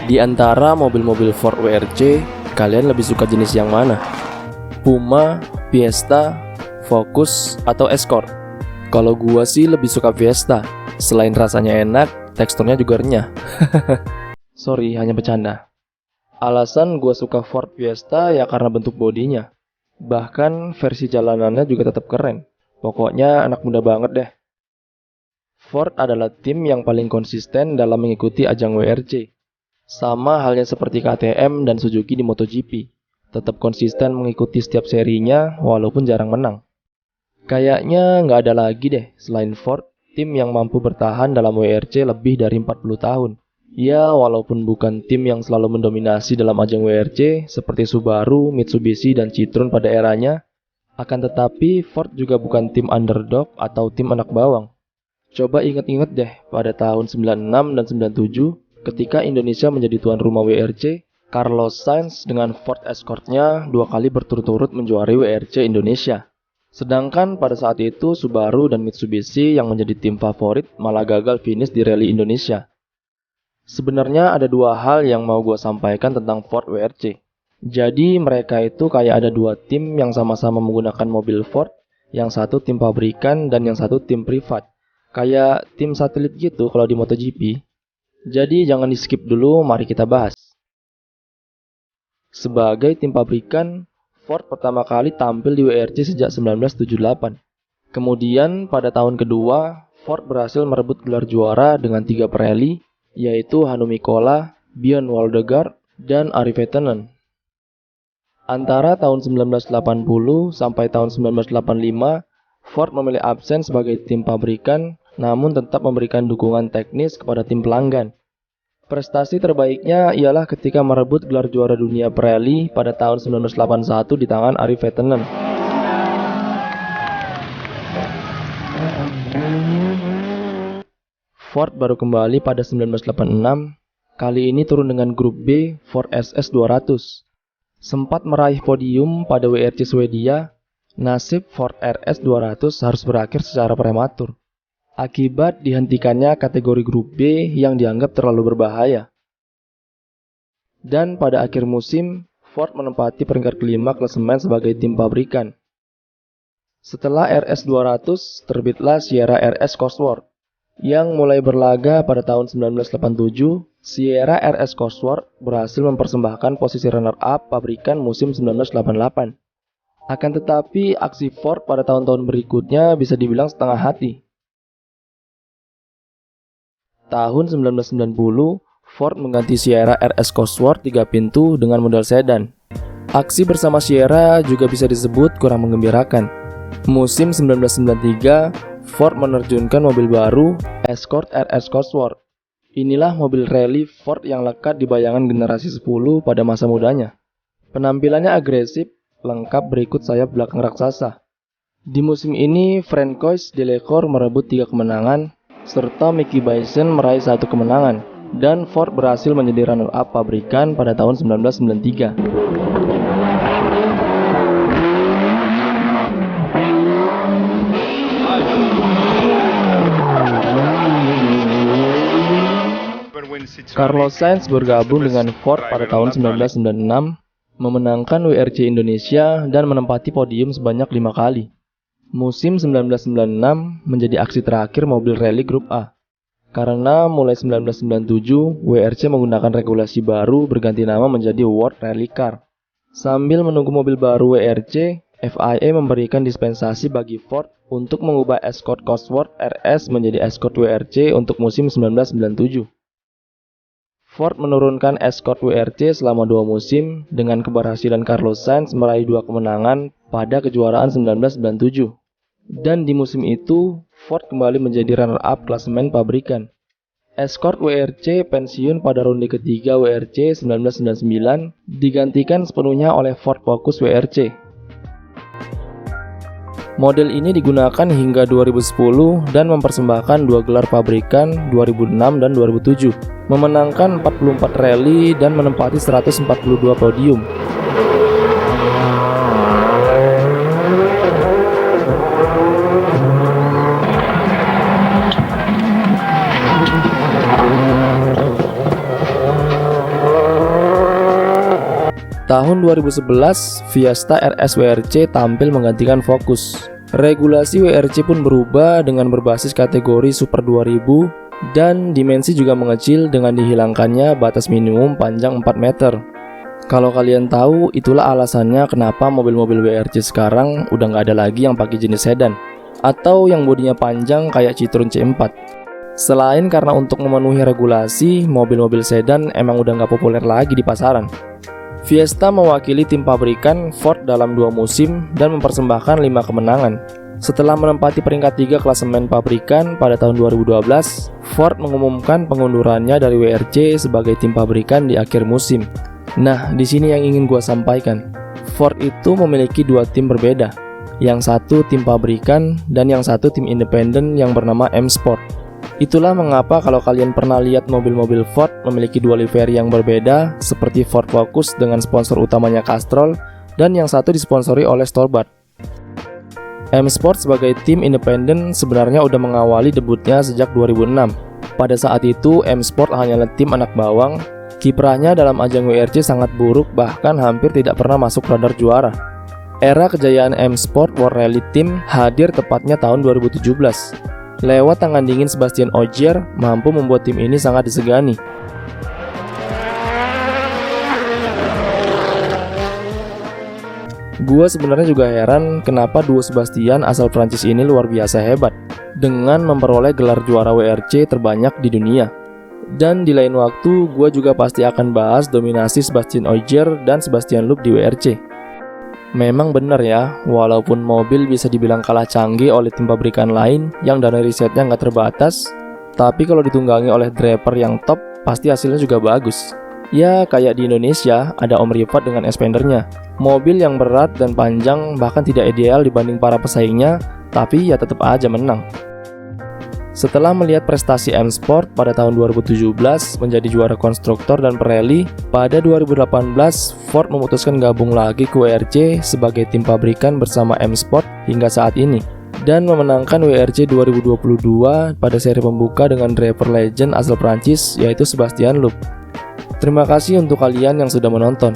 Di antara mobil-mobil Ford WRC, kalian lebih suka jenis yang mana? Puma, Fiesta, Focus, atau Escort? Kalau gua sih lebih suka Fiesta. Selain rasanya enak, teksturnya juga renyah. Sorry, hanya bercanda. Alasan gua suka Ford Fiesta ya karena bentuk bodinya. Bahkan versi jalanannya juga tetap keren. Pokoknya anak muda banget deh. Ford adalah tim yang paling konsisten dalam mengikuti ajang WRC. Sama halnya seperti KTM dan Suzuki di MotoGP. Tetap konsisten mengikuti setiap serinya walaupun jarang menang. Kayaknya nggak ada lagi deh selain Ford, tim yang mampu bertahan dalam WRC lebih dari 40 tahun. Ya, walaupun bukan tim yang selalu mendominasi dalam ajang WRC seperti Subaru, Mitsubishi, dan Citroen pada eranya, akan tetapi Ford juga bukan tim underdog atau tim anak bawang. Coba ingat-ingat deh pada tahun 96 dan 97 ketika Indonesia menjadi tuan rumah WRC, Carlos Sainz dengan Ford Escort-nya 2 kali berturut-turut menjuarai WRC Indonesia. Sedangkan pada saat itu Subaru dan Mitsubishi yang menjadi tim favorit malah gagal finish di rally Indonesia. Sebenarnya ada 2 hal yang mau gue sampaikan tentang Ford WRC. Jadi mereka itu kayak ada 2 tim yang sama-sama menggunakan mobil Ford, yang satu tim pabrikan dan yang satu tim privat. Kayak tim satelit gitu kalau di MotoGP. Jadi jangan di skip dulu, mari kita bahas. Sebagai tim pabrikan, Ford pertama kali tampil di WRC sejak 1978. Kemudian pada tahun kedua, Ford berhasil merebut gelar juara dengan 3 pereli, yaitu Hannu Mikkola, Björn Waldegard, dan Ari Vatanen. Antara tahun 1980 sampai tahun 1985, Ford memilih absen sebagai tim pabrikan, namun tetap memberikan dukungan teknis kepada tim pelanggan. Prestasi terbaiknya ialah ketika merebut gelar juara dunia Pirelli pada tahun 1981 di tangan Ari Vatanen. Ford baru kembali pada 1986, kali ini turun dengan grup B Ford SS 200. Sempat meraih podium pada WRC Swedia, nasib Ford RS 200 harus berakhir secara prematur. Akibat dihentikannya kategori grup B yang dianggap terlalu berbahaya. Dan pada akhir musim, Ford menempati peringkat kelima klasemen sebagai tim pabrikan. Setelah RS 200, terbitlah Sierra RS Cosworth. Yang mulai berlaga pada tahun 1987, Sierra RS Cosworth berhasil mempersembahkan posisi runner-up pabrikan musim 1988. Akan tetapi, aksi Ford pada tahun-tahun berikutnya bisa dibilang setengah hati. Tahun 1990, Ford mengganti Sierra RS Cosworth 3 pintu dengan model sedan. Aksi bersama Sierra juga bisa disebut kurang menggembirakan. Musim 1993, Ford menerjunkan mobil baru, Escort RS Cosworth. Inilah mobil rally Ford yang lekat di bayangan generasi 10 pada masa mudanya. Penampilannya agresif, lengkap berikut sayap belakang raksasa. Di musim ini, Francois Delacour merebut 3 kemenangan, serta Mickey Bison meraih 1 kemenangan, dan Ford berhasil menjadi runner-up pabrikan pada tahun 1993. Carlos Sainz bergabung dengan Ford pada tahun 1996, memenangkan WRC Indonesia dan menempati podium sebanyak 5 kali. Musim 1996 menjadi aksi terakhir mobil rally grup A. Karena mulai 1997, WRC menggunakan regulasi baru berganti nama menjadi World Rally Car. Sambil menunggu mobil baru WRC, FIA memberikan dispensasi bagi Ford untuk mengubah Escort Cosworth RS menjadi Escort WRC untuk musim 1997. Ford menurunkan Escort WRC selama 2 musim dengan keberhasilan Carlos Sainz meraih 2 kemenangan pada kejuaraan 1997. Dan di musim itu, Ford kembali menjadi runner-up klasemen pabrikan. Escort WRC pensiun pada ronde ketiga WRC 1999, digantikan sepenuhnya oleh Ford Focus WRC. Model ini digunakan hingga 2010 dan mempersembahkan 2 gelar pabrikan 2006 dan 2007, memenangkan 44 rally dan menempati 142 podium. Tahun 2011, Fiesta RS WRC tampil menggantikan Focus. Regulasi WRC pun berubah dengan berbasis kategori Super 2000 dan dimensi juga mengecil dengan dihilangkannya batas minimum panjang 4 meter. Kalau kalian tahu, itulah alasannya kenapa mobil-mobil WRC sekarang udah nggak ada lagi yang pakai jenis sedan atau yang bodinya panjang kayak Citroen C4. Selain karena untuk memenuhi regulasi, mobil-mobil sedan emang udah nggak populer lagi di pasaran. Fiesta mewakili tim pabrikan Ford dalam 2 musim dan mempersembahkan 5 kemenangan. Setelah menempati peringkat 3 klasemen pabrikan pada tahun 2012, Ford mengumumkan pengundurannya dari WRC sebagai tim pabrikan di akhir musim. Nah, di sini yang ingin gua sampaikan. Ford itu memiliki 2 tim berbeda. Yang satu tim pabrikan dan yang satu tim independen yang bernama M Sport. Itulah mengapa kalau kalian pernah lihat mobil-mobil Ford memiliki 2 livery yang berbeda, seperti Ford Focus dengan sponsor utamanya Castrol dan yang satu disponsori oleh Stolbart. M Sport sebagai tim independen sebenarnya udah mengawali debutnya sejak 2006. Pada saat itu M Sport hanyalah tim anak bawang. Kiprahnya dalam ajang WRC sangat buruk, bahkan hampir tidak pernah masuk radar juara. Era kejayaan M Sport World Rally Team hadir tepatnya tahun 2017. Lewat tangan dingin Sebastian Ogier mampu membuat tim ini sangat disegani. Gua sebenarnya juga heran kenapa duo Sebastian asal Prancis ini luar biasa hebat dengan memperoleh gelar juara WRC terbanyak di dunia. Dan di lain waktu, gua juga pasti akan bahas dominasi Sebastian Ogier dan Sebastian Loeb di WRC. Memang benar ya, walaupun mobil bisa dibilang kalah canggih oleh tim pabrikan lain yang dana risetnya nggak terbatas, tapi kalau ditunggangi oleh driver yang top, pasti hasilnya juga bagus. Ya, kayak di Indonesia, ada Om Rifat dengan Expandernya. Mobil yang berat dan panjang bahkan tidak ideal dibanding para pesaingnya, tapi ya tetap aja menang. Setelah melihat prestasi M Sport pada tahun 2017 menjadi juara konstruktor dan pereli, pada 2018 Ford memutuskan gabung lagi ke WRC sebagai tim pabrikan bersama M Sport hingga saat ini dan memenangkan WRC 2022 pada seri pembuka dengan driver legend asal Prancis yaitu Sebastian Loeb. Terima kasih untuk kalian yang sudah menonton.